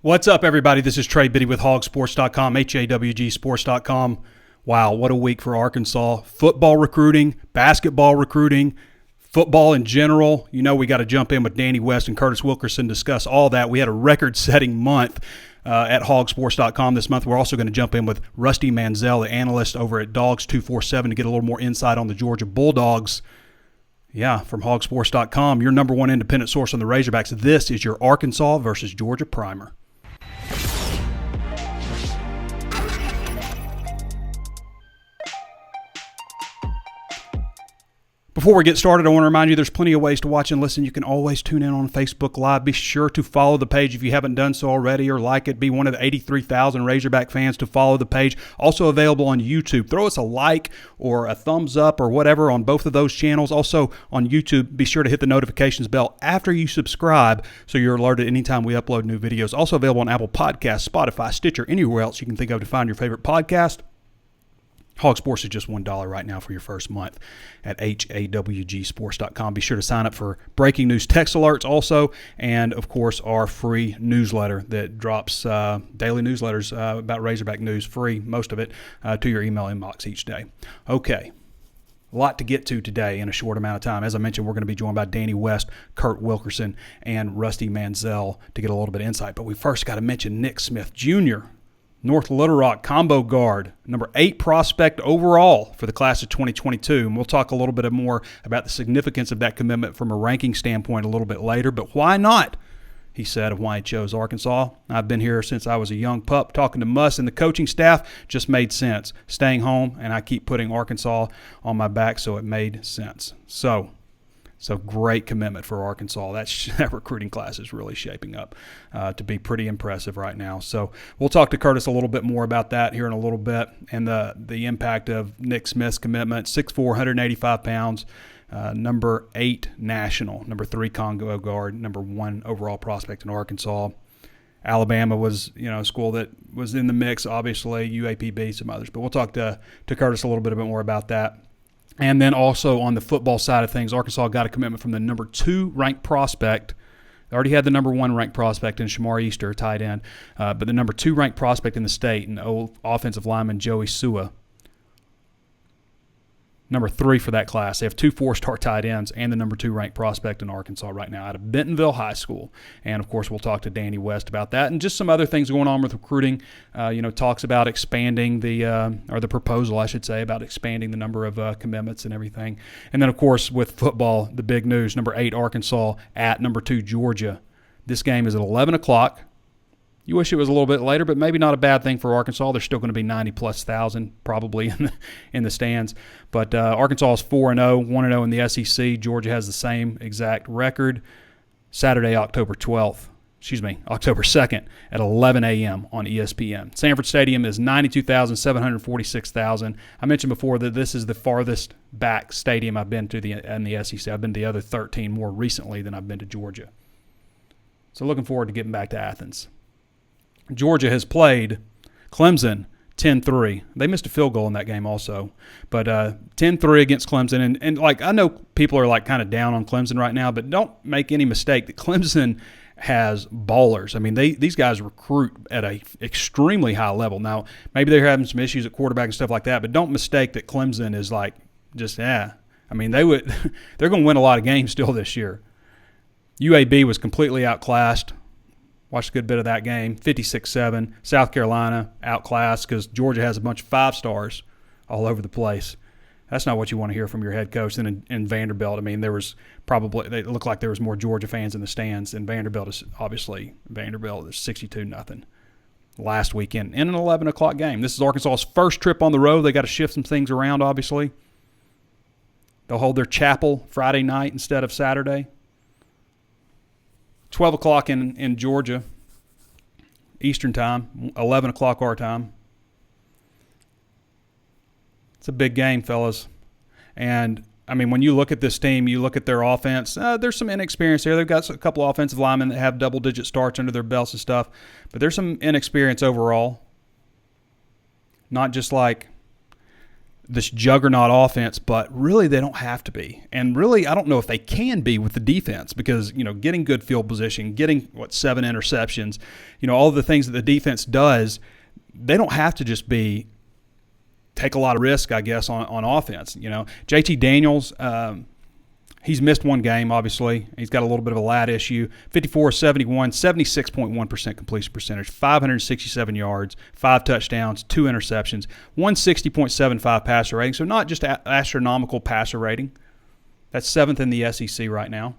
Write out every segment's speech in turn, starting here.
What's up, everybody? This is Trey Biddy with HawgSports.com, HawgSports.com. Wow, what a week for Arkansas. Football recruiting, basketball recruiting, football in general. You know we got to jump in with Danny West and Curtis Wilkerson, discuss all that. We had a record-setting month at HawgSports.com this month. We're also going to jump in with Rusty Mansell, the analyst over at Dawgs247, to get a little more insight on the Georgia Bulldogs. Yeah, from HawgSports.com, your number one independent source on the Razorbacks. This is your Arkansas versus Georgia primer. Before we get started, I want to remind you there's plenty of ways to watch and listen. You can always tune in on Facebook Live. Be sure to follow the page if you haven't done so already, or like it. Be one of the 83,000 Razorback fans to follow the page. Also available on YouTube. Throw us a like or a thumbs up or whatever on both of those channels. Also on YouTube, be sure to hit the notifications bell after you subscribe so you're alerted anytime we upload new videos. Also available on Apple Podcasts, Spotify, Stitcher, anywhere else you can think of to find your favorite podcast. HawgSports is just $1 right now for your first month at HawgSports.com. Be sure to sign up for breaking news text alerts also, and, of course, our free newsletter that drops daily newsletters about Razorback news, free, most of it, to your email inbox each day. Okay. A lot to get to today in a short amount of time. As I mentioned, we're going to be joined by Danny West, Curtis Wilkerson, and Rusty Mansell to get a little bit of insight. But we first got to mention Nick Smith Jr., North Little Rock combo guard, number 8 prospect overall for the class of 2022. And we'll talk a little bit more about the significance of that commitment from a ranking standpoint a little bit later. But why not, he said, of why he chose Arkansas. I've been here since I was a young pup. Talking to Muss and the coaching staff just made sense. Staying home, and I keep putting Arkansas on my back, so it made sense. So great commitment for Arkansas. That recruiting class is really shaping up to be pretty impressive right now. So we'll talk to Curtis a little bit more about that here in a little bit, and the impact of Nick Smith's commitment. 6'4", 185 pounds, number 8 national, number 3 combo guard, number 1 overall prospect in Arkansas. Alabama was, a school that was in the mix, obviously, UAPB, some others. But we'll talk to Curtis a little bit more about that. And then also on the football side of things, Arkansas got a commitment from the number 2 ranked prospect. They already had the number 1 ranked prospect in Shamar Easter, tight end, but the number 2 ranked prospect in the state, and old offensive lineman Joey Sua. Number 3 for that class. They have 2 4-star tight ends and the number 2 ranked prospect in Arkansas right now out of Bentonville High School. And, of course, we'll talk to Danny West about that and just some other things going on with recruiting. Talks about expanding the proposal, I should say, about expanding the number of commitments and everything. And then, of course, with football, the big news, number 8 Arkansas at number 2 Georgia. This game is at 11 o'clock. You wish it was a little bit later, but maybe not a bad thing for Arkansas. There's still going to be 90-plus thousand probably in the stands. But Arkansas is 4-0, 1-0 in the SEC. Georgia has the same exact record. Saturday, October 2nd at 11 a.m. on ESPN. Sanford Stadium is 92,000, 746,000. I mentioned before that this is the farthest back stadium I've been to in the SEC. I've been to the other 13 more recently than I've been to Georgia. So looking forward to getting back to Athens. Georgia has played Clemson 10-3. They missed a field goal in that game also. But 10-3 against Clemson. And I know people are kind of down on Clemson right now, but don't make any mistake that Clemson has ballers. I mean, these guys recruit at an extremely high level. Now, maybe they're having some issues at quarterback and stuff like that, but don't mistake that Clemson is I mean, they're going to win a lot of games still this year. UAB was completely outclassed. Watched a good bit of that game, 56-7. South Carolina outclassed because Georgia has a bunch of 5-stars all over the place. That's not what you want to hear from your head coach. And in Vanderbilt, I mean, it looked like there was more Georgia fans in the stands. And Vanderbilt is 62-0 last weekend in an 11 o'clock game. This is Arkansas's first trip on the road. They got to shift some things around, obviously. They'll hold their chapel Friday night instead of Saturday. 12 o'clock in Georgia, Eastern time, 11 o'clock our time. It's a big game, fellas. And, I mean, when you look at this team, you look at their offense, there's some inexperience there. They've got a couple of offensive linemen that have double-digit starts under their belts and stuff. But there's some inexperience overall. Not just this juggernaut offense, but really they don't have to be. And really, I don't know if they can be with the defense because, getting good field position, getting, 7 interceptions, all the things that the defense does, they don't have to just take a lot of risk, I guess, on offense. JT Daniels, he's missed one game, obviously. He's got a little bit of a lat issue. 54-71, 76.1% completion percentage, 567 yards, 5 touchdowns, 2 interceptions, 160.75 passer rating. So not just astronomical passer rating. That's 7th in the SEC right now.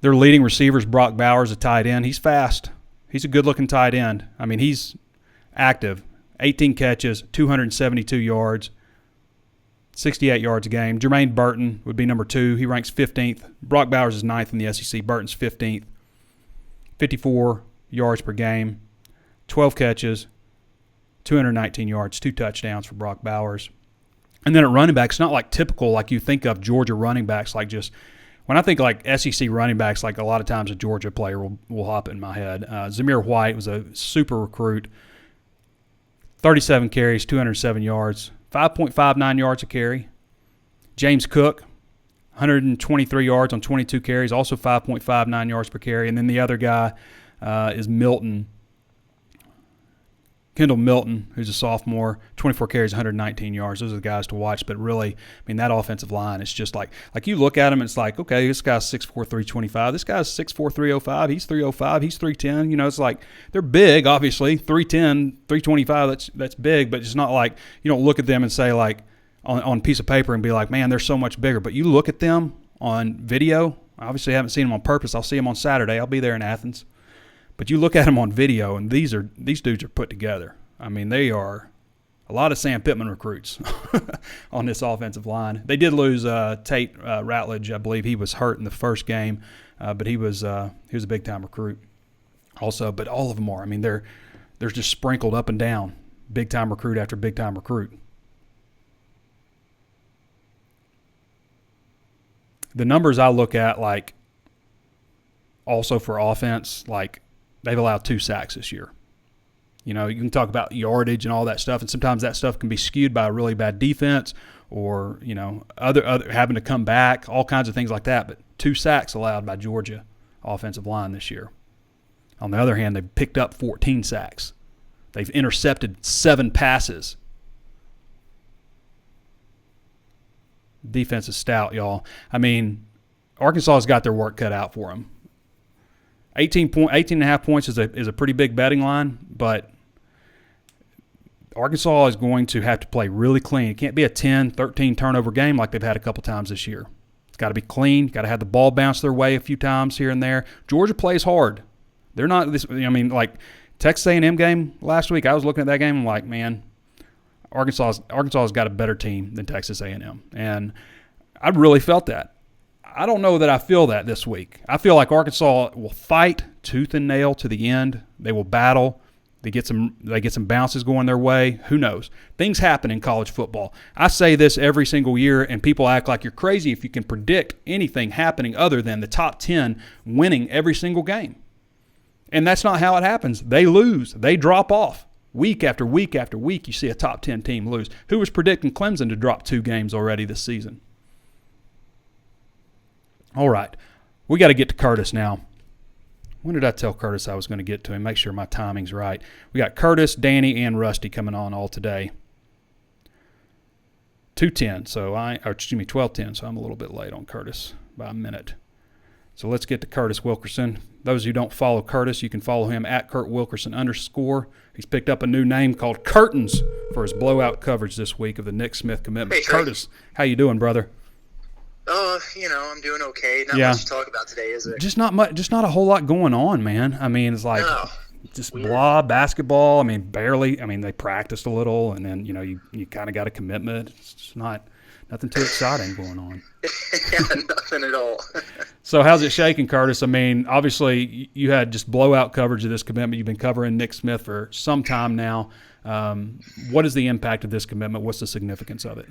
Their leading receiver is Brock Bowers, a tight end. He's fast. He's a good-looking tight end. I mean, he's active. 18 catches, 272 yards, 68 yards a game. Jermaine Burton would be number 2. He ranks 15th. Brock Bowers is 9th in the SEC. Burton's 15th. 54 yards per game, 12 catches, 219 yards, 2 touchdowns for Brock Bowers. And then at running back, it's not like typical like you think of Georgia running backs, like just when I think like SEC running backs, like a lot of times a Georgia player will hop in my head. Zamir White was a super recruit. 37 carries, 207 yards, 5.59 yards a carry. James Cook, 123 yards on 22 carries, also 5.59 yards per carry. And then the other guy is Kendall Milton, who's a sophomore, 24 carries, 119 yards. Those are the guys to watch. But really, that offensive line, it's just like you look at him, it's like, okay, this guy's 6'4", 325. This guy's 6'4", 305. He's 305. He's 310. It's like they're big, obviously. 310, 325, that's big. But it's not like you don't look at them and say, like, on a piece of paper and be like, man, they're so much bigger. But you look at them on video. I obviously haven't seen them on purpose. I'll see them on Saturday. I'll be there in Athens. But you look at them on video, and these dudes are put together. They are a lot of Sam Pittman recruits on this offensive line. They did lose Tate Ratledge. I believe he was hurt in the first game, but he was a big-time recruit also. But all of them are. They're just sprinkled up and down, big-time recruit after big-time recruit. The numbers I look at, like, also for offense, like, they've allowed 2 sacks this year. You can talk about yardage and all that stuff, and sometimes that stuff can be skewed by a really bad defense or, other having to come back, all kinds of things like that. But 2 sacks allowed by Georgia offensive line this year. On the other hand, they've picked up 14 sacks. They've intercepted 7 passes. Defense is stout, y'all. Arkansas has got their work cut out for them. 18.5 points is a pretty big betting line, but Arkansas is going to have to play really clean. It can't be a 10, 13 turnover game like they've had a couple times this year. It's got to be clean. Got to have the ball bounce their way a few times here and there. Georgia plays hard. They're not this. Like Texas A&M game last week. I was looking at that game and I'm like, man, Arkansas's got a better team than Texas A&M, and I really felt that. I don't know that I feel that this week. I feel like Arkansas will fight tooth and nail to the end. They will battle. They get some bounces going their way. Who knows? Things happen in college football. I say this every single year, and people act like you're crazy if you can predict anything happening other than the top 10 winning every single game. And that's not how it happens. They lose. They drop off. Week after week after week, you see a top 10 team lose. Who was predicting Clemson to drop 2 games already this season? All right, we got to get to Curtis now. When did I tell Curtis I was going to get to him? Make sure my timing's right. We got Curtis, Danny, and Rusty coming on all today. 2:10, 12:10, so I'm a little bit late on Curtis by a minute. So let's get to Curtis Wilkerson. Those who don't follow Curtis, you can follow him at _Wilkerson_. He's picked up a new name called Curtains for his blowout coverage this week of the Nick Smith commitment. Hey, Trey. Curtis, how you doing, brother? I'm doing okay. Not much to talk about today, is it? Just not much. Just not a whole lot going on, man. It's like just weird. Blah basketball. Barely. They practiced a little, and then you kind of got a commitment. It's just nothing too exciting going on. Yeah, nothing at all. So how's it shaking, Curtis? Obviously you had just blowout coverage of this commitment. You've been covering Nick Smith for some time now. What is the impact of this commitment? What's the significance of it?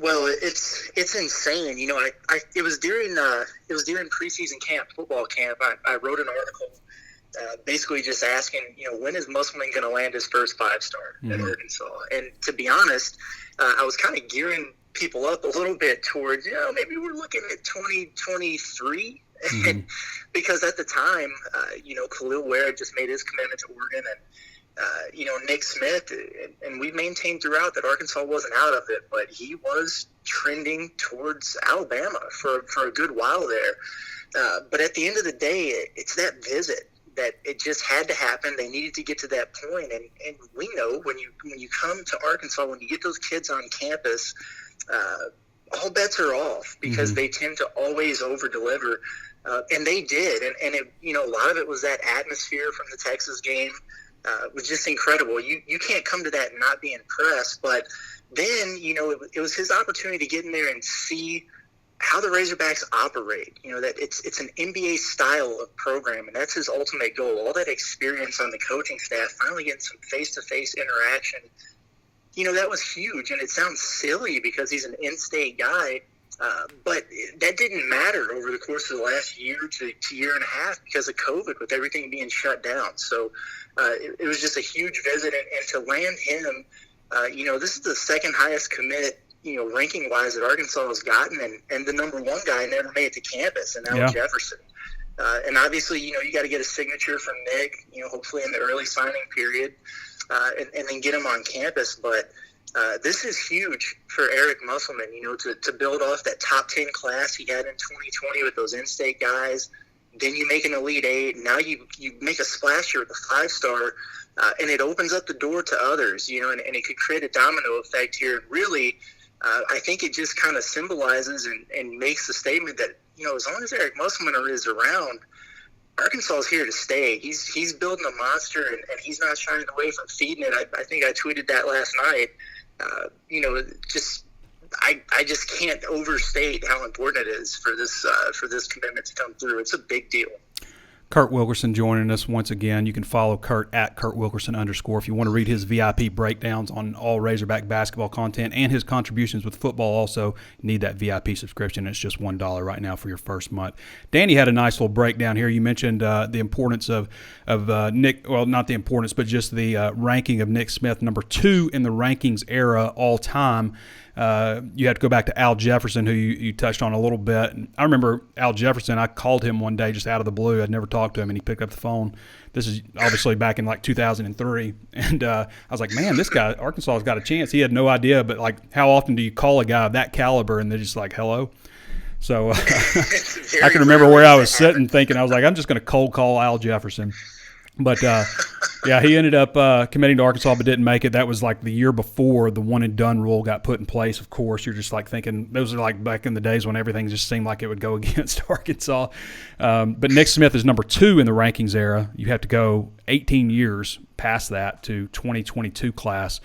Well, it's insane. It was during preseason camp, football camp. I wrote an article basically just asking, when is Musselman going to land his first 5-star at Arkansas? And to be honest, I was kind of gearing people up a little bit towards, maybe we're looking at 2023. Because at the time, Khalil Ware just made his commitment to Oregon, and Nick Smith, and we maintained throughout that Arkansas wasn't out of it, but he was trending towards Alabama for a good while there. But at the end of the day, it's that visit that it just had to happen. They needed to get to that point, and we know when you come to Arkansas, when you get those kids on campus, all bets are off because they tend to always over-deliver, and they did. And it, a lot of it was that atmosphere from the Texas game. Was just incredible. You can't come to that and not be impressed. But then, it was his opportunity to get in there and see how the Razorbacks operate. That it's an NBA style of program, and that's his ultimate goal. All that experience on the coaching staff, finally getting some face-to-face interaction, that was huge. And it sounds silly because he's an in-state guy, but that didn't matter over the course of the last year to year and a half because of COVID, with everything being shut down. So it was just a huge visit, and to land him, this is the second highest commit, ranking-wise that Arkansas has gotten, and the number one guy never made it to campus, and Al Jefferson. And obviously, you got to get a signature from Nick, hopefully in the early signing period, and then get him on campus. But this is huge for Eric Musselman, to build off that top 10 class he had in 2020 with those in-state guys. Then you make an Elite Eight. Now you make a splash here with a 5-star, and it opens up the door to others, and it could create a domino effect here. Really, I think it just kind of symbolizes and makes the statement that, as long as Eric Musselman is around, Arkansas is here to stay. He's building a monster, and he's not shying away from feeding it. I think I tweeted that last night. I just can't overstate how important it is for this commitment to come through. It's a big deal. Kurt Wilkerson joining us once again. You can follow Kurt at @KurtWilkerson_. If you want to read his VIP breakdowns on all Razorback basketball content and his contributions with football, also need that VIP subscription. It's just $1 right now for your first month. Danny had a nice little breakdown here. You mentioned the importance of Nick. Well, not the importance, but just the ranking of Nick Smith, number 2 in the rankings era all time. You had to go back to Al Jefferson, who you touched on a little bit. And I remember Al Jefferson. I called him one day just out of the blue. I'd never talked to him, and he picked up the phone. This is obviously back in 2003. And I was like, man, this guy, Arkansas has got a chance. He had no idea, but how often do you call a guy of that caliber and they're just like, hello? So I can remember where I was sitting thinking, I was like, I'm just going to cold call Al Jefferson. But, he ended up committing to Arkansas but didn't make it. That was the year before the one-and-done rule got put in place, of course. You're just thinking those are back in the days when everything just seemed like it would go against Arkansas. But Nick Smith is number 2 in the rankings era. You have to go 18 years past that to 2022 class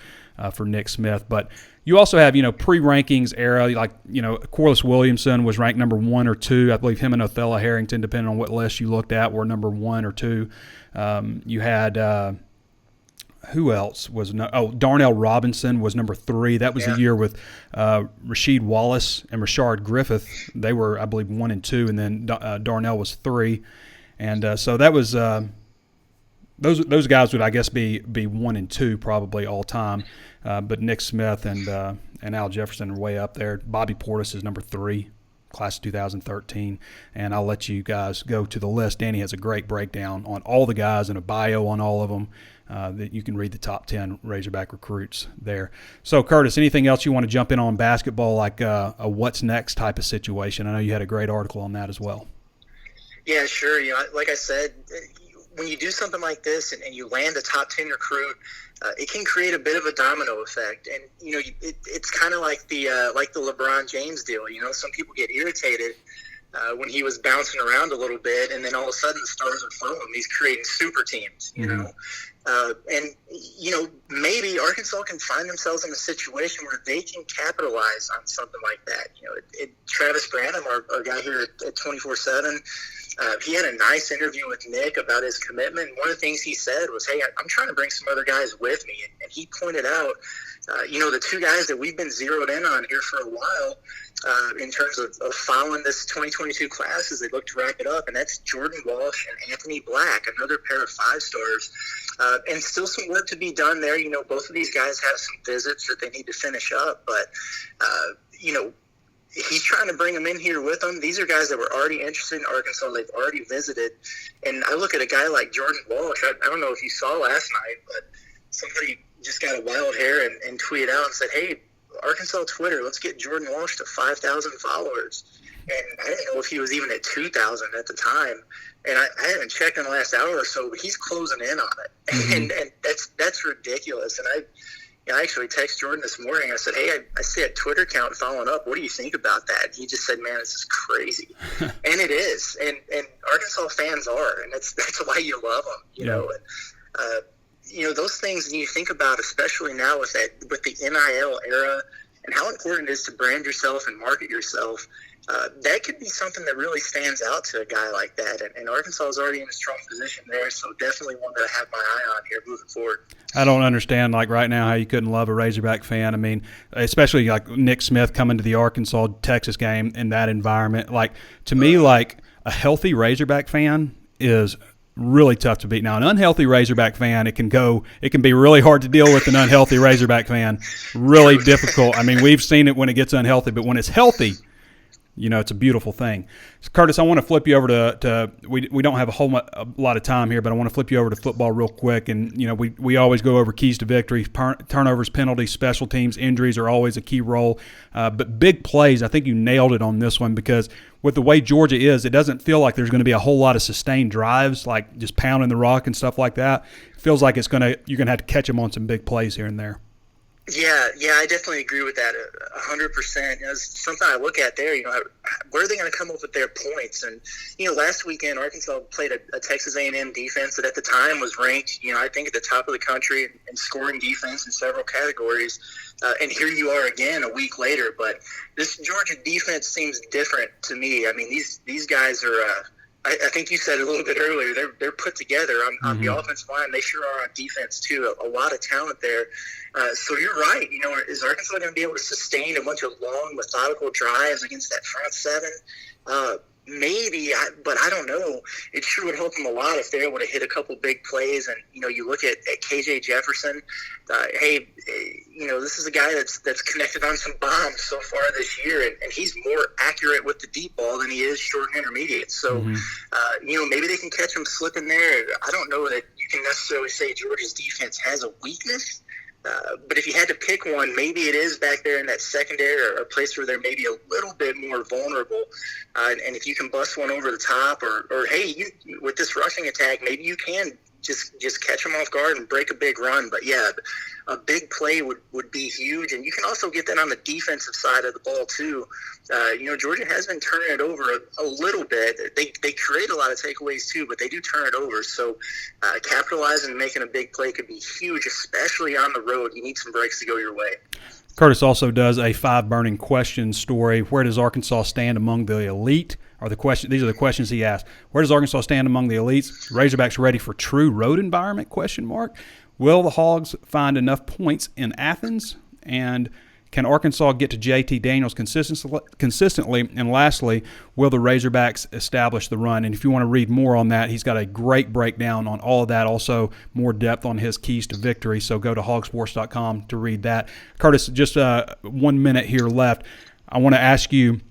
for Nick Smith. But you also have, pre-rankings era, Corliss Williamson was ranked number 1 or 2. I believe him and Othello Harrington, depending on what list you looked at, were number 1 or 2. You had who else was Darnell Robinson was number 3. That was the year with Rasheed Wallace and Rashard Griffith. They were, I believe, 1 and 2, and then Darnell was 3. And so that was those guys would, I guess, be 1 and 2 probably all time. But Nick Smith and Al Jefferson are way up there. Bobby Portis is number 3. Class of 2013, and I'll let you guys go to the list. Danny has a great breakdown on all the guys and a bio on all of them that you can read the top 10 Razorback recruits there. So, Curtis, anything else you want to jump in on basketball, like a what's next type of situation? I know you had a great article on that as well. Yeah, sure. Like I said, when you do something like this and you land a top 10 recruit, it can create a bit of a domino effect. And, it's kind of like the LeBron James deal. Some people get irritated when he was bouncing around a little bit, and then all of a sudden the stars would follow him. He's creating super teams, and, maybe Arkansas can find themselves in a situation where they can capitalize on something like that. Travis Branham, our guy here at 24/7, he had a nice interview with Nick about his commitment. One of the things he said was, hey, I'm trying to bring some other guys with me. And he pointed out, The two guys that we've been zeroed in on here for a while in terms of following this 2022 class as they look to wrap it up, and that's Jordan Walsh and Anthony Black, another pair of 5-stars. And still some work to be done there. Both of these guys have some visits that they need to finish up, but, he's trying to bring them in here with him. These are guys that were already interested in Arkansas. They've already visited. And I look at a guy like Jordan Walsh. I don't know if you saw last night, but somebody just got a wild hair and tweeted out and said, hey, Arkansas Twitter, let's get Jordan Walsh to 5,000 followers. And I didn't know if he was even at 2,000 at the time. And I haven't checked in the last hour or so, but he's closing in on it. Mm-hmm. And that's ridiculous. And I actually texted Jordan this morning. I said, hey, I see a Twitter count following up. What do you think about that? And he just said, man, this is crazy. And it is. And Arkansas fans are. And that's why you love them, you know. And, those things you think about, especially now with the NIL era and how important it is to brand yourself and market yourself. That could be something that really stands out to a guy like that. And Arkansas is already in a strong position there, so definitely one to have my eye on here moving forward. I don't understand, right now, how you couldn't love a Razorback fan. I mean, especially Nick Smith coming to the Arkansas-Texas game in that environment. To me, a healthy Razorback fan is really tough to beat. Now, an unhealthy Razorback fan, it can be really hard to deal with an unhealthy Razorback fan. Really difficult. I mean, we've seen it when it gets unhealthy, but when it's healthy, it's a beautiful thing. So, Curtis, I want to flip you over to we don't have a lot of time here, but I want to flip you over to football real quick. And, we always go over keys to victory. Turnovers, penalties, special teams, injuries are always a key role. But big plays, I think you nailed it on this one, because with the way Georgia is, it doesn't feel like there's going to be a whole lot of sustained drives, like just pounding the rock and stuff like that. It feels like you're going to have to catch them on some big plays here and there. Yeah, I definitely agree with that 100%. It's something I look at there. Where are they going to come up with their points? And last weekend Arkansas played a Texas A&M defense that at the time was ranked, I think at the top of the country in scoring defense in several categories. And here you are again a week later. But this Georgia defense seems different to me. I mean, these guys are. I think you said a little bit earlier, they're put together on the offensive line. They sure are on defense, too. A lot of talent there. So you're right. Is Arkansas going to be able to sustain a bunch of long, methodical drives against that front seven? Maybe, but I don't know. It sure would help them a lot if they're able to hit a couple big plays. And, you look at KJ Jefferson. This is a guy that's connected on some bombs so far this year, and he's more accurate with the deep ball than he is short and intermediate. So, maybe they can catch him slipping there. I don't know that you can necessarily say Georgia's defense has a weakness. But if you had to pick one, maybe it is back there in that secondary or a place where they're maybe a little bit more vulnerable. And if you can bust one over the top or hey, with this rushing attack, maybe you can just catch them off guard and break a big run. But, yeah, a big play would be huge. And you can also get that on the defensive side of the ball, too. Georgia has been turning it over a little bit. They create a lot of takeaways, too, but they do turn it over. So capitalizing and making a big play could be huge, especially on the road. You need some breaks to go your way. Curtis also does a 5 burning questions story. Where does Arkansas stand among the elite? These are the questions he asked. Where does Arkansas stand among the elites? Razorbacks ready for true road environment? ? Will the Hogs find enough points in Athens? And can Arkansas get to JT Daniels consistently? And lastly, will the Razorbacks establish the run? And if you want to read more on that, he's got a great breakdown on all of that. Also, more depth on his keys to victory. So go to HawgSports.com to read that. Curtis, just 1 minute here left. I want to ask you,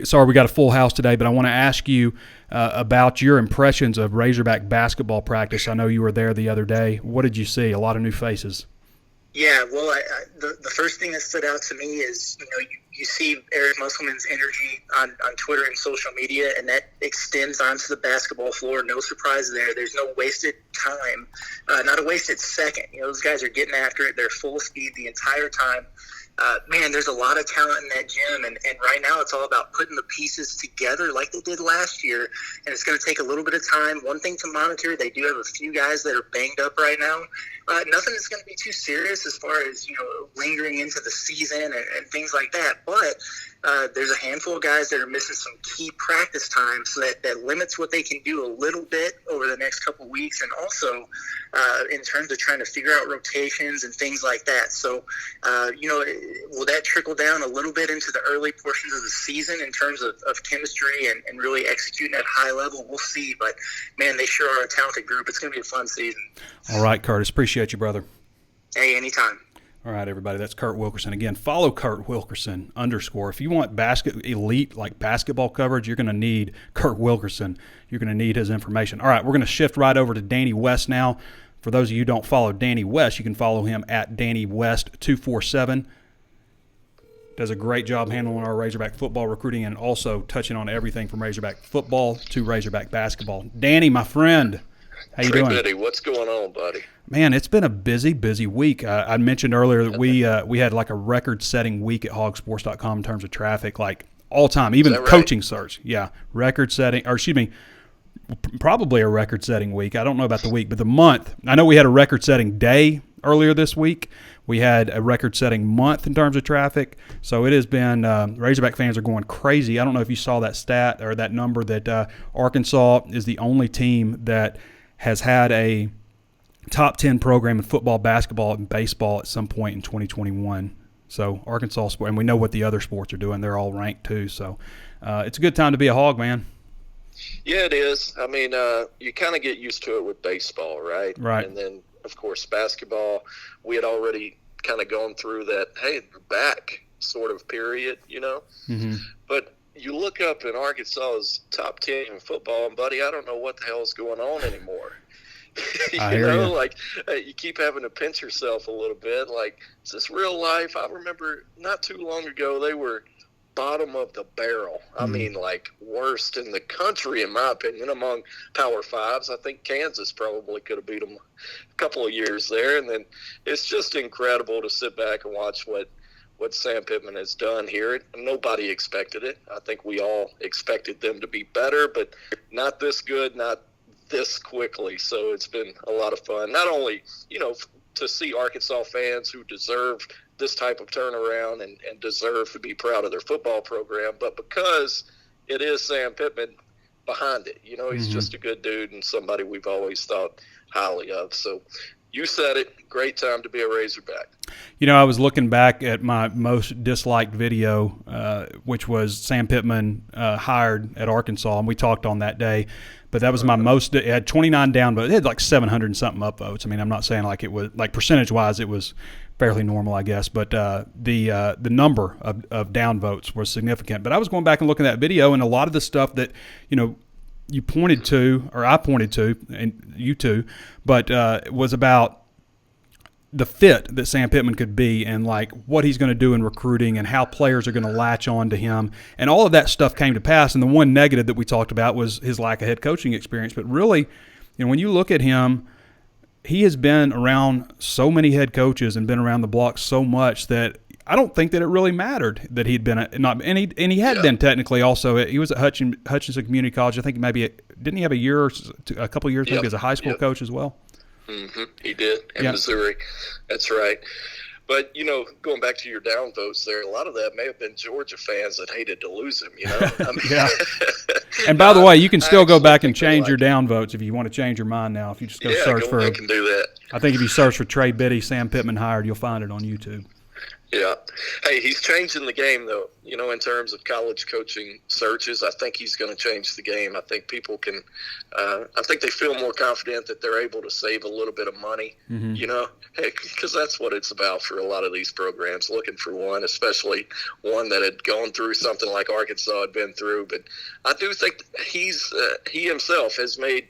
sorry, we got a full house today, but I want to ask you about your impressions of Razorback basketball practice. I know you were there the other day. What did you see? A lot of new faces. Yeah, well, the first thing that stood out to me is, you see Eric Musselman's energy on Twitter and social media, and that extends onto the basketball floor. No surprise there. There's no wasted time, not a wasted second. Those guys are getting after it. They're full speed the entire time. man, there's a lot of talent in that gym, and right now it's all about putting the pieces together like they did last year, and it's going to take a little bit of time. One thing to monitor, they do have a few guys that are banged up right now. Nothing that's going to be too serious as far as, lingering into the season and things like that, but there's a handful of guys that are missing some key practice time, so that limits what they can do a little bit over the next couple of weeks, and also in terms of trying to figure out rotations and things like that. So, will that trickle down a little bit into the early portions of the season in terms of chemistry and really executing at a high level? We'll see. But, man, they sure are a talented group. It's going to be a fun season. All right, Curtis. Appreciate you, brother. Hey, anytime. All right, everybody, that's Kurt Wilkerson. Again, follow Kurt Wilkerson _ If you want elite like basketball coverage, you're going to need Kurt Wilkerson. You're going to need his information. All right, we're going to shift right over to Danny West now. For those of you who don't follow Danny West, you can follow him at Danny West247. Does a great job handling our Razorback football recruiting and also touching on everything from Razorback football to Razorback basketball. Danny, my friend, how you doing? Trey Biddy, what's going on, buddy? Man, it's been a busy week. I mentioned earlier that we had like a record-setting week at HawgSports.com in terms of traffic, like all time, even coaching search. Yeah, probably a record-setting week. I don't know about the week, but the month. I know we had a record-setting day earlier this week. We had a record-setting month in terms of traffic. So it has been Razorback fans are going crazy. I don't know if you saw that stat or that number that Arkansas is the only team that has had a top 10 program in football, basketball, and baseball at some point in 2021. So Arkansas sport, and we know what the other sports are doing. They're all ranked too. So it's a good time to be a Hog, man. Yeah, it is. I mean, you kind of get used to it with baseball, right? Right. And then, of course, basketball, we had already kind of gone through that, hey, they're back sort of period, Mm-hmm. But you look up in Arkansas's top 10 in football, and, buddy, I don't know what the hell is going on anymore. You keep having to pinch yourself a little bit. Like, is this real life? I remember not too long ago they were bottom of the barrel. I mean, like, worst in the country, in my opinion, among Power Fives. I think Kansas probably could have beat them a couple of years there. And then it's just incredible to sit back and watch what Sam Pittman has done here. Nobody expected it. I think we all expected them to be better, but not this good, not this quickly. So it's been a lot of fun. Not only, to see Arkansas fans who deserve this type of turnaround and deserve to be proud of their football program, but because it is Sam Pittman behind it. He's just a good dude and somebody we've always thought highly of. So you said it, great time to be a Razorback. I was looking back at my most disliked video, which was Sam Pittman hired at Arkansas, and we talked on that day. But that was my most. It had 29 downvotes. It had like 700 and something upvotes. I mean, I'm not saying like it was like percentage-wise it was fairly normal, I guess. But the number of downvotes was significant. But I was going back and looking at that video, and a lot of the stuff that you pointed to, or I pointed to, and you too, but it was about the fit that Sam Pittman could be and like what he's going to do in recruiting and how players are going to latch on to him. And all of that stuff came to pass. And the one negative that we talked about was his lack of head coaching experience. But really, when you look at him, he has been around so many head coaches and been around the block so much that I don't think that it really mattered that he'd been he had been technically also. He was at Hutchinson Community College. I think didn't he have a couple of years maybe as a high school coach as well? Mm-hmm. He did in Missouri. That's right. But, going back to your downvotes there, a lot of that may have been Georgia fans that hated to lose him, I mean, yeah. And by the way, you can still go back and change your downvotes if you want to change your mind now. If you just go search for – I can do that. I think if you search for Trey Biddy, Sam Pittman hired, you'll find it on YouTube. Yeah. Hey, he's changing the game, though, in terms of college coaching searches. I think he's going to change the game. I think people can I think they feel more confident that they're able to save a little bit of money, because that's what it's about for a lot of these programs, looking for one, especially one that had gone through something like Arkansas had been through. But I do think he himself has made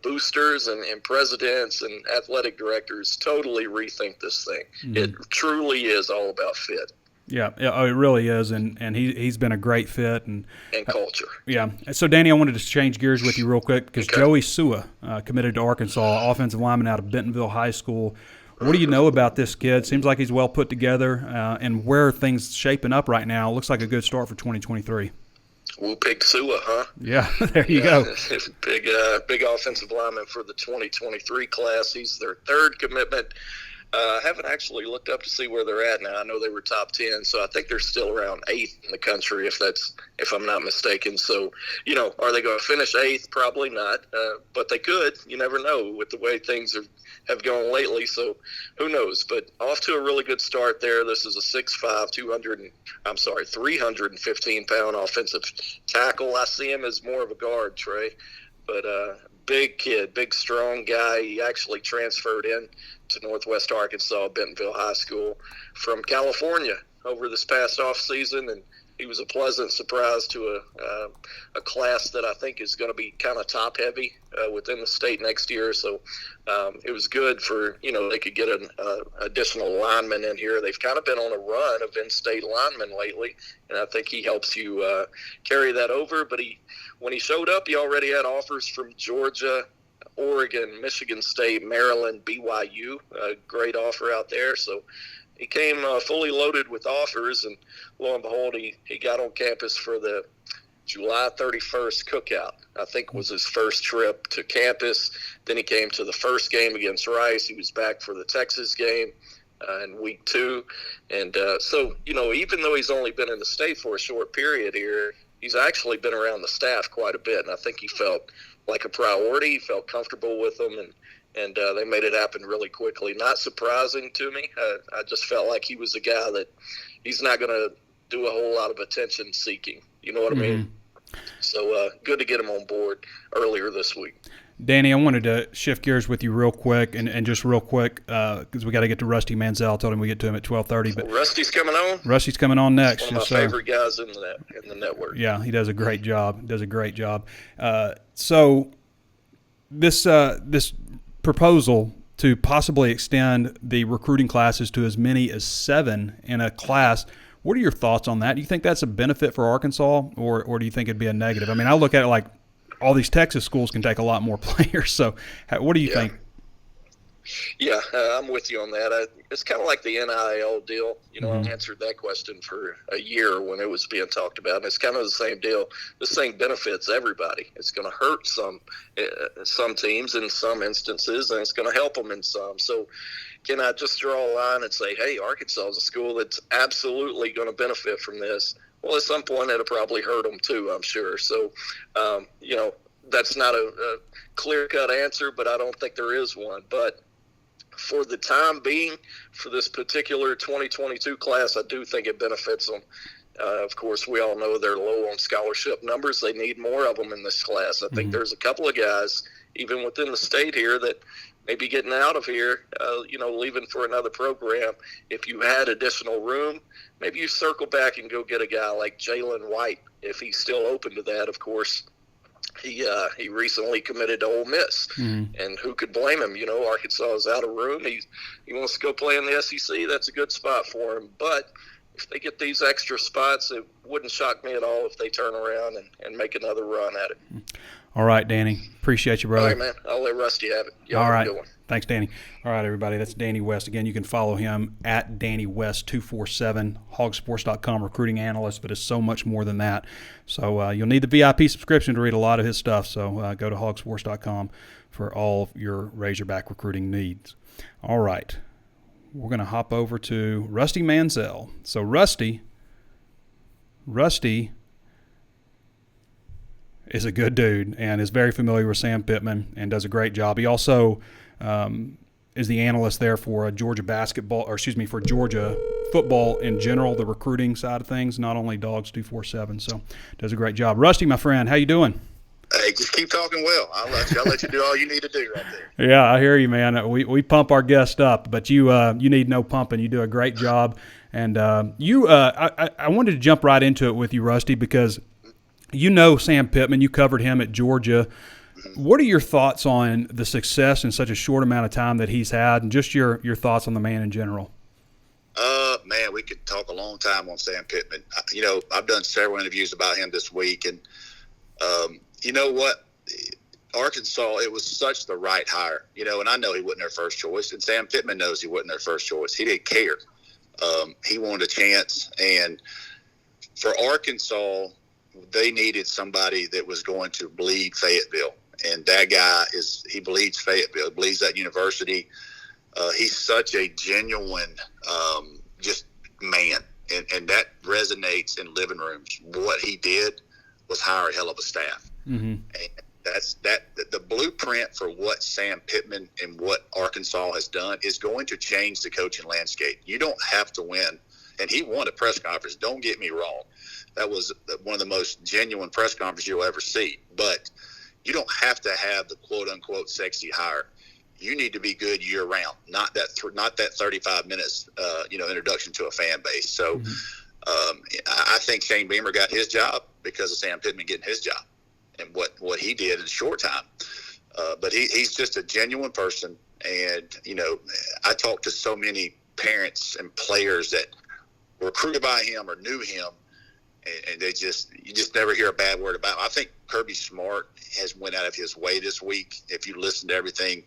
boosters and presidents and athletic directors totally rethink this thing. Mm-hmm. It truly is all about fit. Yeah, it really is, and he's been a great fit and culture. Yeah. So, Danny, I wanted to change gears with you real quick because Joey Sua committed to Arkansas, offensive lineman out of Bentonville High School. What do you know about this kid? Seems like he's well put together, and where are things shaping up right now? Looks like a good start for 2023. We'll pick Sua, huh? Yeah, there you go. Big offensive lineman for the 2023 class. He's their third commitment. I haven't actually looked up to see where they're at now. I know they were top 10, so I think they're still around 8th in the country, if I'm not mistaken. So, are they going to finish 8th? Probably not, but they could. You never know with the way things have gone lately. So, who knows? But off to a really good start there. This is a 6'5", 315-pound offensive tackle. I see him as more of a guard, Trey, but big kid, big strong guy. He actually transferred in to Northwest Arkansas, Bentonville High School, from California over this past off season, and he was a pleasant surprise to a class that I think is going to be kind of top heavy within the state next year. So it was good for they could get an additional lineman in here. They've kind of been on a run of in-state linemen lately, and I think he helps you carry that over. But when he showed up, he already had offers from Georgia, Oregon, Michigan State, Maryland, BYU, a great offer out there. So he came fully loaded with offers, and lo and behold, he got on campus for the July 31st cookout. I think was his first trip to campus. Then he came to the first game against Rice. He was back for the Texas game in week 2. And so, even though he's only been in the state for a short period here, he's actually been around the staff quite a bit, and I think he felt like a priority. He felt comfortable with them, and they made it happen really quickly. Not surprising to me. I just felt like he was a guy that he's not going to do a whole lot of attention seeking. You know what I mean? So good to get him on board earlier this week. Danny, I wanted to shift gears with you real quick, and just real quick, because we got to get to Rusty Mansell. I told him we get to him at 12:30. But Rusty's coming on? Rusty's coming on next. One of my favorite guys in the network. Yeah, he does a great job. So this proposal to possibly extend the recruiting classes to as many as 7 in a class, what are your thoughts on that? Do you think that's a benefit for Arkansas, or do you think it'd be a negative? I mean, I look at it like all these Texas schools can take a lot more players. So what do you think? Yeah, I'm with you on that. It's kind of like the NIL deal. I answered that question for a year when it was being talked about, and it's kind of the same deal. This thing benefits everybody. It's going to hurt some teams in some instances, and it's going to help them in some. So can I just draw a line and say, hey, Arkansas is a school that's absolutely going to benefit from this? Well, at some point, it'll probably hurt them too, I'm sure. So, that's not a clear-cut answer, but I don't think there is one. But for the time being, for this particular 2022 class, I do think it benefits them. Of course, we all know they're low on scholarship numbers. They need more of them in this class. I think there's a couple of guys, even within the state here, that may be getting out of here, leaving for another program. If you had additional room, maybe you circle back and go get a guy like Jalen White, if he's still open to that, of course. He recently committed to Ole Miss, and who could blame him? Arkansas is out of room. He wants to go play in the SEC. That's a good spot for him. But if they get these extra spots, it wouldn't shock me at all if they turn around and make another run at it. All right, Danny. Appreciate you, brother. All right, man. I'll let Rusty have it. All right. Thanks, Danny. All right, everybody. That's Danny West. Again, you can follow him at Danny West247, HawgSports.com, recruiting analyst, but it's so much more than that. So you'll need the VIP subscription to read a lot of his stuff. So go to HawgSports.com for all of your Razorback recruiting needs. All right. We're going to hop over to Rusty Mansell. So Rusty is a good dude and is very familiar with Sam Pittman and does a great job. He also is the analyst there for Georgia for Georgia football in general, the recruiting side of things, not only Dawgs247. So does a great job. Rusty, my friend, how you doing? Hey, just keep talking well. I'll let you do all you need to do right there. Yeah, I hear you, man. We pump our guest up, but you need no pumping. You do a great job. And I wanted to jump right into it with you, Rusty, because Sam Pittman. You covered him at Georgia. What are your thoughts on the success in such a short amount of time that he's had, and just your thoughts on the man in general? Man, we could talk a long time on Sam Pittman. I've done several interviews about him this week, and you know what? Arkansas, it was such the right hire, and I know he wasn't their first choice, and Sam Pittman knows he wasn't their first choice. He didn't care. He wanted a chance, and for Arkansas, they needed somebody that was going to bleed Fayetteville, and that guy he bleeds Fayetteville, he bleeds that university. He's such a genuine, just man, and that resonates in living rooms. What he did was hire a hell of a staff. Mm-hmm. And that's the blueprint for what Sam Pittman and what Arkansas has done is going to change the coaching landscape. You don't have to win, and he won a press conference. Don't get me wrong. That was one of the most genuine press conferences you'll ever see. But you don't have to have the quote-unquote sexy hire. You need to be good year-round, not that 35 minutes, introduction to a fan base. So I think Shane Beamer got his job because of Sam Pittman getting his job and what he did in a short time. But he's just a genuine person. And, I talked to so many parents and players that were recruited by him or knew him, and you just never hear a bad word about him. I think Kirby Smart has went out of his way this week. If you listen to everything,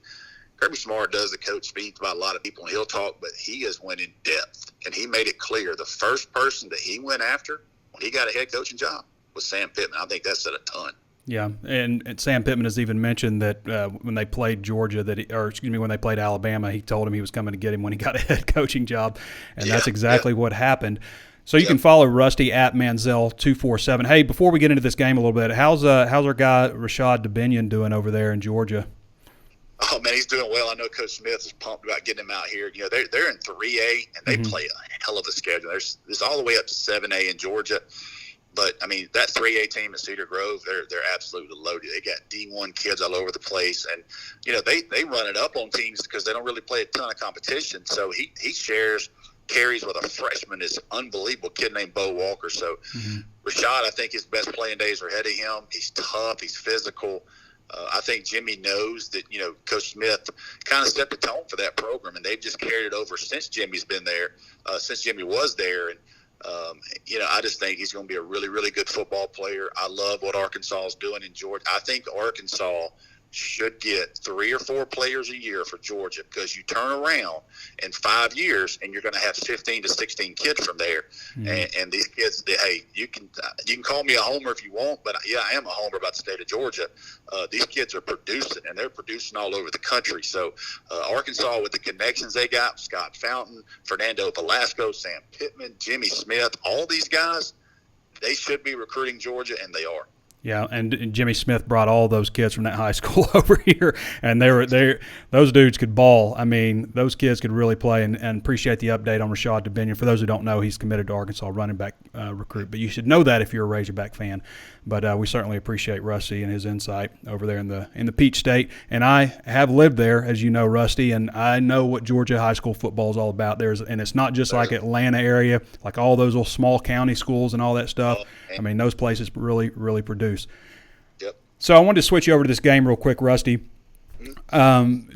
Kirby Smart does the coach speaks about a lot of people, and he'll talk, but he has went in depth, and he made it clear the first person that he went after when he got a head coaching job was Sam Pittman. I think that said a ton. Yeah, and Sam Pittman has even mentioned that when they played Georgia, when they played Alabama, he told him he was coming to get him when he got a head coaching job, and that's exactly what happened. So you can follow Rusty at Mansell247. Hey, before we get into this game a little bit, how's our guy Rashod Dobbins doing over there in Georgia? Oh man, he's doing well. I know Coach Smith is pumped about getting him out here. They're in 3A and they play a hell of a schedule. There's all the way up to 7A in Georgia. But, I mean, that 3A team in Cedar Grove, they're absolutely loaded. They got D1 kids all over the place. And, they run it up on teams because they don't really play a ton of competition. So he shares carries with a freshman, this unbelievable kid named Bo Walker. So Rashod, I think his best playing days are ahead of him. He's tough. He's physical. I think Jimmy knows that, Coach Smith kind of set the tone for that program, and they've just carried it over since Jimmy's been there, since Jimmy was there. And, I just think he's going to be a really, really good football player. I love what Arkansas is doing in Georgia. I think Arkansas should get 3 or 4 players a year for Georgia, because you turn around in 5 years and you're going to have 15 to 16 kids from there. And these kids, hey, you can call me a homer if you want, but yeah, I am a homer about the state of Georgia. These kids are producing, and they're producing all over the country. So Arkansas, with the connections they got, Scott Fountain, Fernando Velasco, Sam Pittman, Jimmy Smith, all these guys, they should be recruiting Georgia, and they are. Yeah, and Jimmy Smith brought all those kids from that high school over here, and those dudes could ball. I mean, those kids could really play, and appreciate the update on Rashod Dobbins. For those who don't know, he's committed to Arkansas running back recruit, but you should know that if you're a Razorback fan. But we certainly appreciate Rusty and his insight over there in the Peach State. And I have lived there, as you know, Rusty, and I know what Georgia high school football is all about. And it's not just like Atlanta area, like all those little small county schools and all that stuff. I mean, those places really, really produce. Yep. So I wanted to switch you over to this game real quick, Rusty.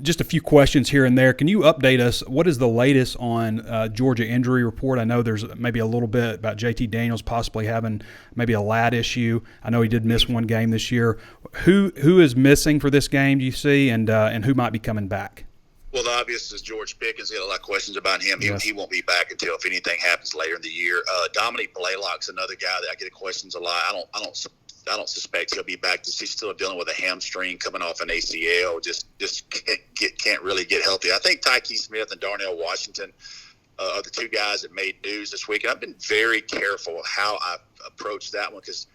Just a few questions here and there. Can you update us? What is the latest on Georgia injury report? I know there's maybe a little bit about JT Daniels possibly having maybe a lat issue. I know he did miss one game this year. Who is missing for this game, do you see, and who might be coming back? Well, the obvious is George Pickens. Got a lot of questions about him. He won't be back until if anything happens later in the year. Dominique Blaylock's another guy that I get questions a lot. I don't suspect he'll be back. He's still dealing with a hamstring coming off an ACL. Just can't really get healthy. I think Tyke Smith and Darnell Washington are the two guys that made news this week. And I've been very careful how I approach that one, because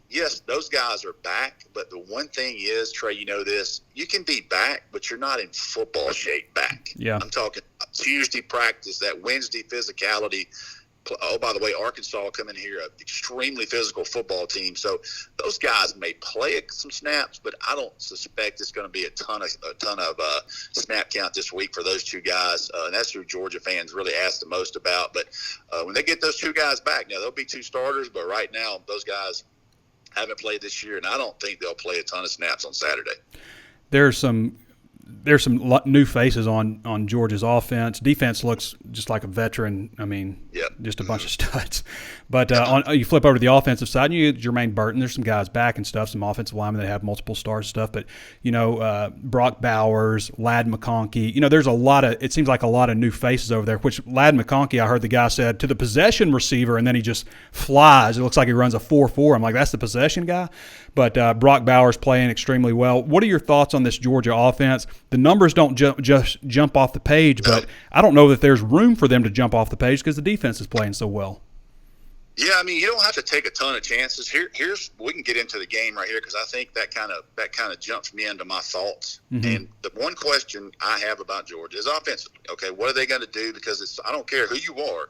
yes, those guys are back, but the one thing is, Trey, you know this, you can be back, but you're not in football shape back. Yeah. I'm talking Tuesday practice, that Wednesday physicality. Oh, by the way, Arkansas come in here, an extremely physical football team. So those guys may play some snaps, but I don't suspect it's going to be a ton of snap count this week for those two guys. And that's who Georgia fans really ask the most about. But when they get those two guys back, now there'll be 2 starters, but right now those guys haven't played this year, and I don't think they'll play a ton of snaps on Saturday. There's some there's some new faces on Georgia's offense. Defense looks just like a veteran. I mean, just a bunch of studs. But you flip over to the offensive side, and you get Jermaine Burton. There's some guys back and stuff, some offensive linemen that have multiple stars and stuff. But, Brock Bowers, Ladd McConkey. There's it seems like a lot of new faces over there, which Ladd McConkey, I heard the guy said, to the possession receiver, and then he just flies. It looks like he runs a 4.4. I'm like, that's the possession guy? But Brock Bowers playing extremely well. What are your thoughts on this Georgia offense? The numbers don't just jump off the page, but I don't know that there's room for them to jump off the page because the defense is playing so well. Yeah, I mean, you don't have to take a ton of chances. Here's we can get into the game right here because I think that kind of jumps me into my thoughts. Mm-hmm. And the one question I have about Georgia is offensively. Okay, what are they going to do? Because I don't care who you are.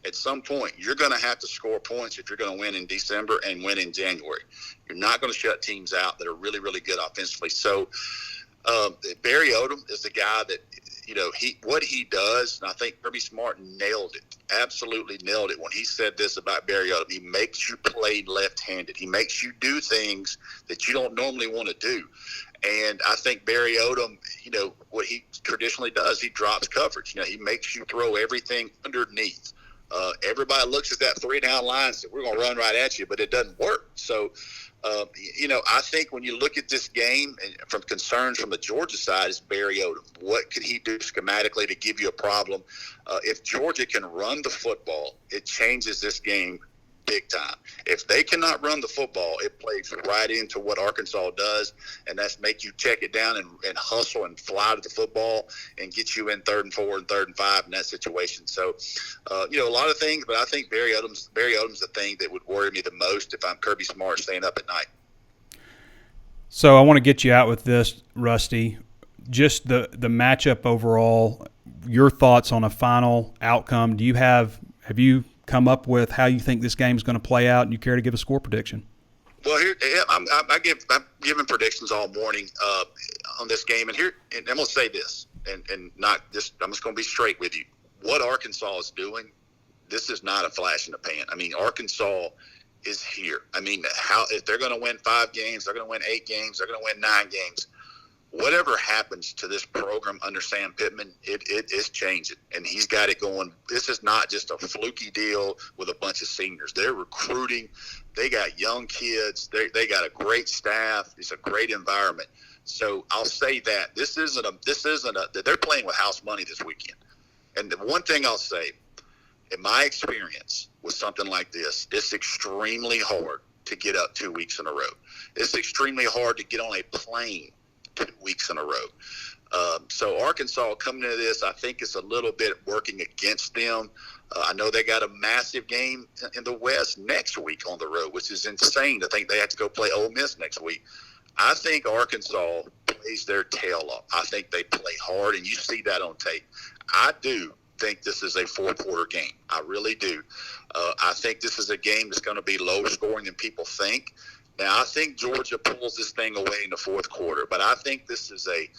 At some point, you're going to have to score points if you're going to win in December and win in January. You're not going to shut teams out that are really, really good offensively. So Barry Odom is the guy that, what he does, and I think Kirby Smart nailed it, absolutely nailed it when he said this about Barry Odom. He makes you play left-handed. He makes you do things that you don't normally want to do. And I think Barry Odom, what he traditionally does, he drops coverage. He makes you throw everything underneath. Everybody looks at that 3-down line and says, we're going to run right at you, but it doesn't work. So, I think when you look at this game and from concerns from the Georgia side is Barry Odom. What could he do schematically to give you a problem? If Georgia can run the football, it changes this game big time. If they cannot run the football, it plays right into what Arkansas does, and that's make you check it down and hustle and fly to the football and get you in 3rd and 4 and 3rd and 5 in that situation. So, a lot of things, but I think Barry Odom's the thing that would worry me the most if I'm Kirby Smart staying up at night. So I want to get you out with this, Rusty. Just the matchup overall, your thoughts on a final outcome. Have you come up with how you think this game is going to play out, and you care to give a score prediction? Well, here I'm giving predictions all morning on this game, and I'm going to say this, and not just I'm just going to be straight with you. What Arkansas is doing, this is not a flash in the pan. I mean, Arkansas is here. I mean, if they're going to win 5 games, they're going to win 8 games, they're going to win 9 games. Whatever happens to this program under Sam Pittman, it is changing, and he's got it going. This is not just a fluky deal with a bunch of seniors. They're recruiting. They got young kids. They got a great staff. It's a great environment. So I'll say that they're playing with house money this weekend. And the one thing I'll say, in my experience with something like this, it's extremely hard to get up 2 weeks in a row. It's extremely hard to get on a plane 2 weeks in a row. So Arkansas coming into this, I think it's a little bit working against them. I know they got a massive game in the West next week on the road, which is insane to think they have to go play Ole Miss next week. I think Arkansas plays their tail off. I think they play hard, and you see that on tape. I do think this is a 4-quarter game. I really do. I think this is a game that's going to be lower scoring than people think. Now, I think Georgia pulls this thing away in the 4th quarter, but I think this is a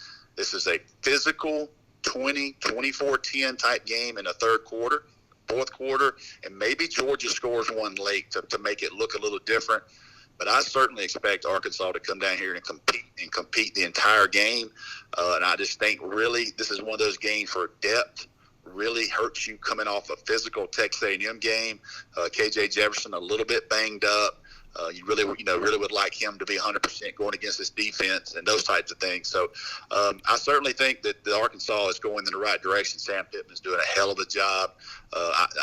physical 24-10 type game in the 3rd quarter, 4th quarter, and maybe Georgia scores one late to make it look a little different. But I certainly expect Arkansas to come down here and compete the entire game. And I just think really this is one of those games for depth. Really hurts you coming off a physical Texas A&M game. KJ Jefferson a little bit banged up. You really would like him to be 100% going against this defense and those types of things. So I certainly think that the Arkansas is going in the right direction. Sam Pittman is doing a hell of a job.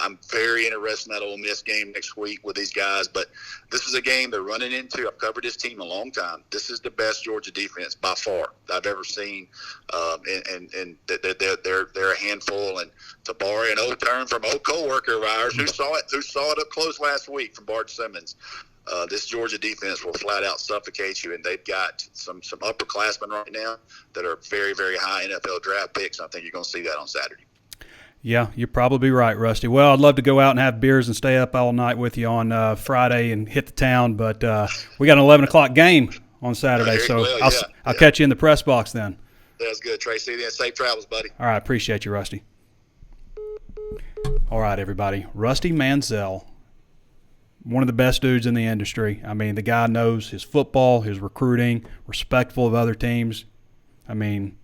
I'm very interested in that Ole Miss game next week with these guys. But this is a game they're running into. I've covered this team a long time. This is the best Georgia defense by far I've ever seen. And they're a handful. And to borrow an old term from old coworker of ours who saw it up close last week from Bart Simmons, this Georgia defense will flat out suffocate you, and they've got some upperclassmen right now that are very, very high NFL draft picks. I think you're going to see that on Saturday. Yeah, you're probably right, Rusty. Well, I'd love to go out and have beers and stay up all night with you on Friday and hit the town, but we got an 11 o'clock game on Saturday, so I'll catch you in the press box then. That's good, Trey. See you then. Safe travels, buddy. All right, appreciate you, Rusty. All right, everybody. Rusty Mansell, one of the best dudes in the industry. I mean, the guy knows his football, his recruiting, respectful of other teams. I mean,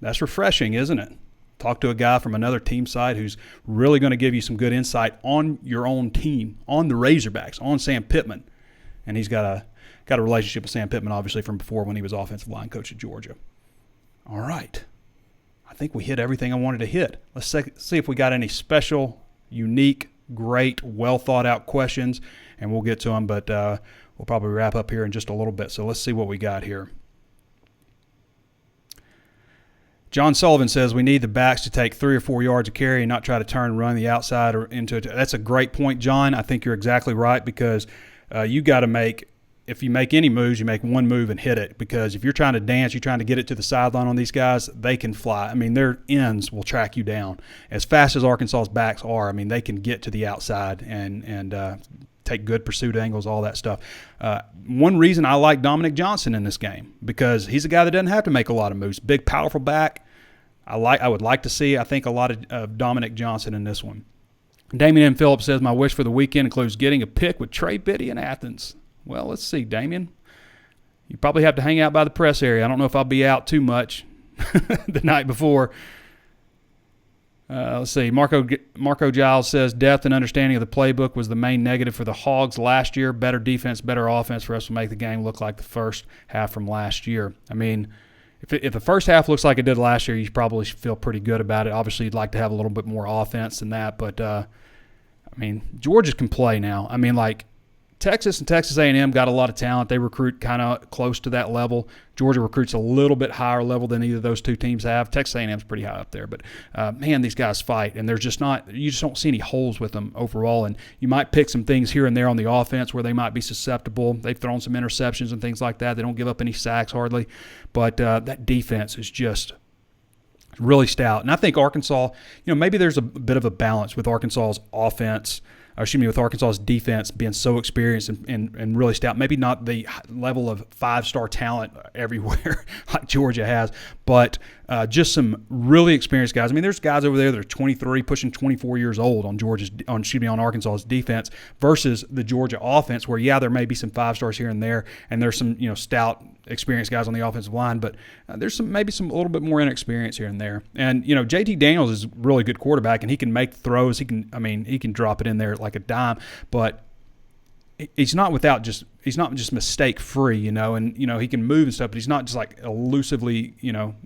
That's refreshing, isn't it? Talk to a guy from another team side who's really going to give you some good insight on your own team, on the Razorbacks, on Sam Pittman. And he's got a relationship with Sam Pittman, obviously, from before when he was offensive line coach at Georgia. All right. I think we hit everything I wanted to hit. Let's see if we got any special, unique, great, well-thought-out questions, and we'll get to them. But we'll probably wrap up here in just a little bit. So let's see what we got here. John Sullivan says we need the backs to take 3 or 4 yards of carry and not try to turn and run the outside or into it. That's a great point, John. I think you're exactly right because you got to make – if you make any moves, you make one move and hit it because if you're trying to dance, you're trying to get it to the sideline on these guys, they can fly. I mean, their ends will track you down. As fast as Arkansas's backs are, I mean, they can get to the outside and take good pursuit angles, all that stuff. One reason I like Dominic Johnson in this game because he's a guy that doesn't have to make a lot of moves. Big, powerful back. I would like to see, I think, a lot of Dominic Johnson in this one. Damian M. Phillips says, my wish for the weekend includes getting a pick with Trey Biddy in Athens. Well, let's see, Damian. You probably have to hang out by the press area. I don't know if I'll be out too much the night before. Let's see. Marco Giles says, depth and understanding of the playbook was the main negative for the Hogs last year. Better defense, better offense for us will make the game look like the first half from last year. I mean, if the first half looks like it did last year, you probably feel pretty good about it. Obviously, you'd like to have a little bit more offense than that. But, I mean, Georgia can play now. I mean, like, Texas and Texas A&M got a lot of talent. They recruit kind of close to that level. Georgia recruits a little bit higher level than either of those two teams have. Texas A&M's pretty high up there, but man, these guys fight, and there's just not. You just don't see any holes with them overall. And you might pick some things here and there on the offense where they might be susceptible. They've thrown some interceptions and things like that. They don't give up any sacks hardly, but that defense is just really stout. And I think Arkansas, maybe there's a bit of a balance with Arkansas's offense. With Arkansas's defense being so experienced and really stout. Maybe not the level of 5-star talent everywhere like Georgia has, but just some really experienced guys. I mean, there's guys over there that are 23, pushing 24 years old on Arkansas's defense versus the Georgia offense where, there may be some 5-stars here and there's some, stout, experienced guys on the offensive line, but there's maybe a little bit more inexperience here and there. And, JT Daniels is a really good quarterback, and he can make throws. He can drop it in there like a dime, but he's not just mistake free, and he can move and stuff, but he's not just like elusively,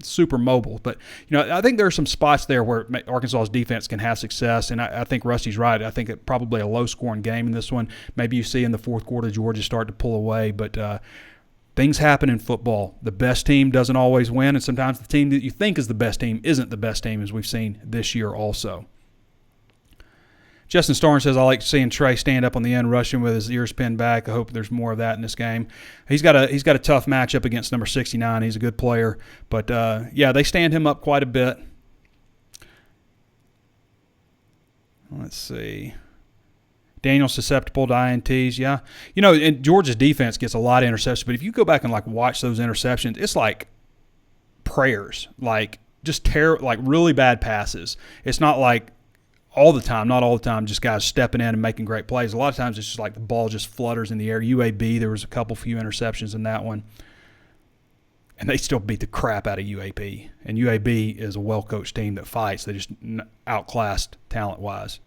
super mobile. But I think there are some spots there where Arkansas's defense can have success, and I think Rusty's right. I think it probably a low scoring game in this one. Maybe you see in the fourth quarter Georgia start to pull away, but things happen in football. The best team doesn't always win, and sometimes the team that you think is the best team isn't the best team, as we've seen this year also. Justin Starnes says, I like seeing Trey stand up on the end rushing with his ears pinned back. I hope there's more of that in this game. He's got a tough matchup against number 69. He's a good player. But, they stand him up quite a bit. Let's see. Daniel's susceptible to INTs, yeah. And Georgia's defense gets a lot of interceptions, but if you go back and watch those interceptions, it's like prayers, just really bad passes. It's not like not all the time, just guys stepping in and making great plays. A lot of times it's just like the ball just flutters in the air. UAB, there was a few interceptions in that one. And they still beat the crap out of UAB. And UAB is a well-coached team that fights. They just outclassed talent-wise.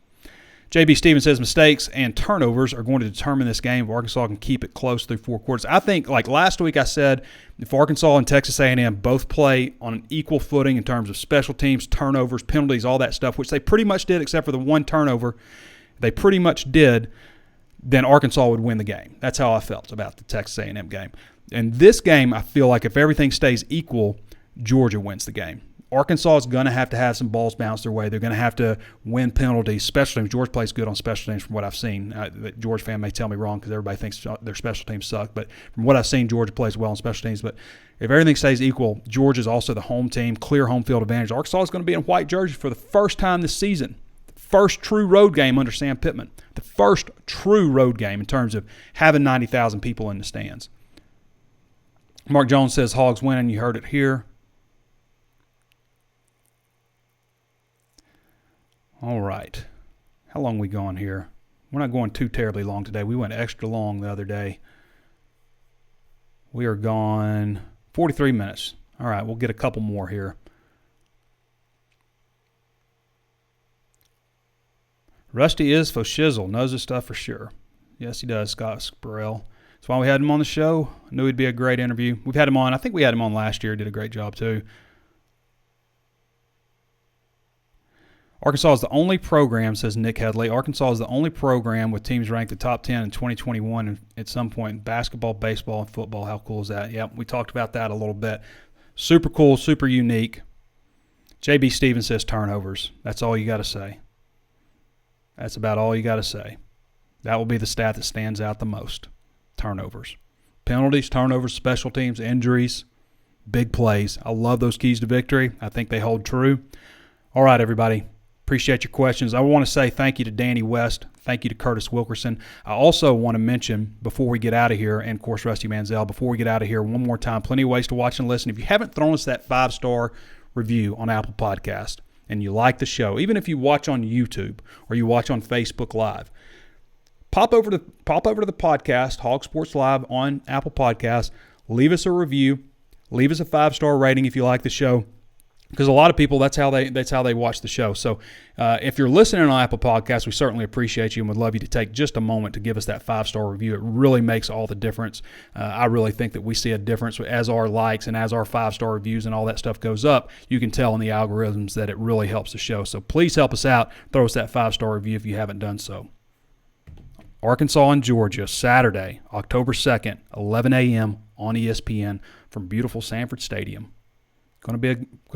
JB Stevens says mistakes and turnovers are going to determine this game if Arkansas can keep it close through 4 quarters. I think, last week I said, if Arkansas and Texas A&M both play on an equal footing in terms of special teams, turnovers, penalties, all that stuff, which they pretty much did except for the one turnover, they pretty much did, then Arkansas would win the game. That's how I felt about the Texas A&M game. And this game, I feel like if everything stays equal, Georgia wins the game. Arkansas is going to have some balls bounce their way. They're going to have to win penalties, special teams. Georgia plays good on special teams from what I've seen. The Georgia fan may tell me wrong because everybody thinks their special teams suck. But from what I've seen, Georgia plays well on special teams. But if everything stays equal, Georgia is also the home team, clear home field advantage. Arkansas is going to be in white jerseys for the first time this season. The first true road game under Sam Pittman. The first true road game in terms of having 90,000 people in the stands. Mark Jones says Hogs winning. You heard it here. All right. How long are we going here? We're not going too terribly long today. We went extra long the other day. We are gone 43 minutes. All right, we'll get a couple more here. Rusty is for shizzle, knows his stuff for sure. Yes, he does, Scott Burrell. That's why we had him on the show. I knew he'd be a great interview. We've had him on. I think we had him on last year. He did a great job, too. Arkansas is the only program, says Nick Headley. Arkansas is the only program with teams ranked the top 10 in 2021 at some point in basketball, baseball, and football. How cool is that? Yep, we talked about that a little bit. Super cool, super unique. J.B. Stevens says turnovers. That's all you got to say. That's about all you got to say. That will be the stat that stands out the most. Turnovers. Penalties, turnovers, special teams, injuries, big plays. I love those keys to victory. I think they hold true. All right, everybody. Appreciate your questions. I want to say thank you to Danny West. Thank you to Curtis Wilkerson. I also want to mention, before we get out of here, and, of course, Rusty Mansell, before we get out of here, one more time, plenty of ways to watch and listen. If you haven't thrown us that 5-star review on Apple Podcast and you like the show, even if you watch on YouTube or you watch on Facebook Live, pop over to the podcast, HawgSports Live on Apple Podcasts. Leave us a review. Leave us a 5-star rating if you like the show. Because a lot of people, that's how they watch the show. So if you're listening on Apple Podcasts, we certainly appreciate you and would love you to take just a moment to give us that 5-star review. It really makes all the difference. I really think that we see a difference as our likes and as our 5-star reviews and all that stuff goes up. You can tell in the algorithms that it really helps the show. So please help us out. Throw us that 5-star review if you haven't done so. Arkansas and Georgia, Saturday, October 2nd, 11 a.m. on ESPN from beautiful Sanford Stadium. Going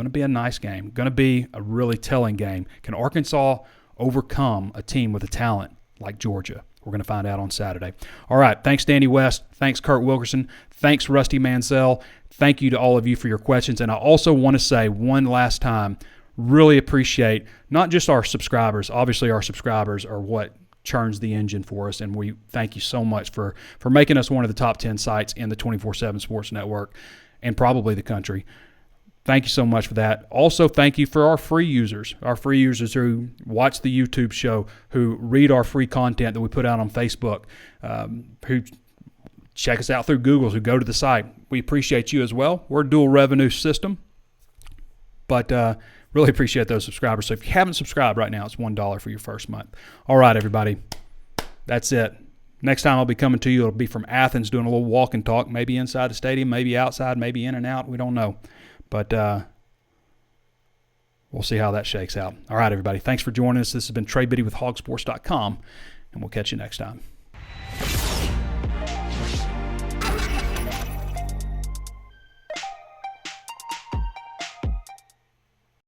to be a nice game. Going to be a really telling game. Can Arkansas overcome a team with a talent like Georgia? We're going to find out on Saturday. All right. Thanks, Danny West. Thanks, Kurt Wilkerson. Thanks, Rusty Mansell. Thank you to all of you for your questions. And I also want to say one last time, really appreciate not just our subscribers. Obviously, our subscribers are what churns the engine for us, and we thank you so much for making us one of the top 10 sites in the 24/7 Sports Network and probably the country. Thank you so much for that. Also, thank you for our free users who watch the YouTube show, who read our free content that we put out on Facebook, who check us out through Google, who go to the site. We appreciate you as well. We're a dual revenue system, but really appreciate those subscribers. So if you haven't subscribed right now, it's $1 for your first month. All right, everybody. That's it. Next time I'll be coming to you, it'll be from Athens, doing a little walk and talk, maybe inside the stadium, maybe outside, maybe in and out. We don't know. But we'll see how that shakes out. All right, everybody. Thanks for joining us. This has been Trey Biddy with HawgSports.com, and we'll catch you next time.